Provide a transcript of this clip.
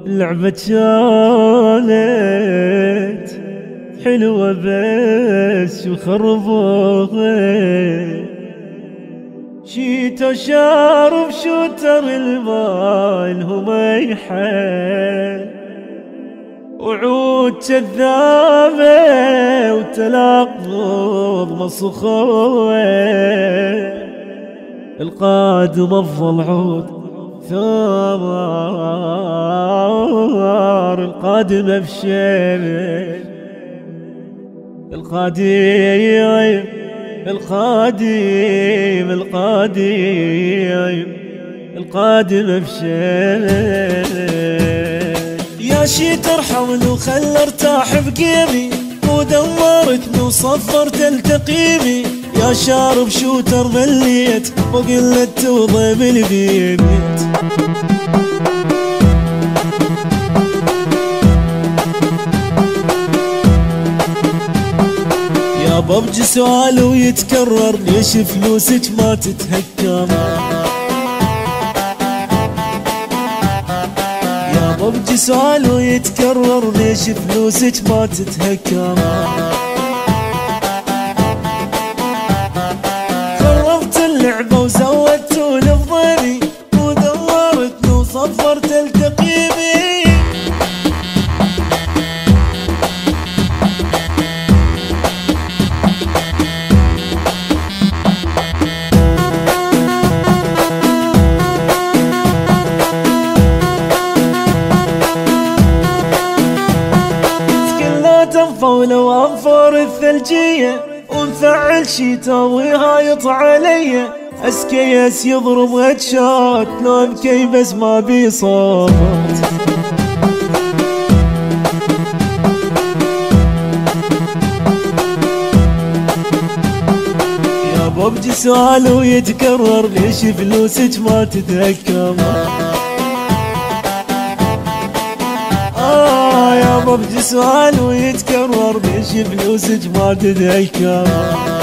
اللعبة كانت حلوة بس وخربوها، شيتو شارب شوتر المال هما ينحل، وعود كذابة وتلاقض مصخوة، القادم افضل عود ثار، القادم ابشر، القادم القادم القادم القادم ابشر. يا شيتر حول وخل ارتاح بقيمي، ودمرتني وصفرت التقيمي، يا شارب شوتر مليت وقلت توضي بالبيت. يا ببجي سؤال ويتكرر، ليش فلوسك ما تتهكم؟ يا ببجي سؤال ويتكرر، ليش فلوسك ما تتهكم؟ خربت اللعبة وزودتوني بضيمي، ودمرتني وصفرت التقييمي. ولو انفر الثلجية ومفعل شيتاوي هايط علي، اسكيس يضرب هدشات لو ابكي بس ما بي صوت. يا ببجي سؤال ويتكرر، ليش فلوسك ما تتهكم؟ يا ببجي سؤال ويتكرر، ليش فلوسك ما تتهكم؟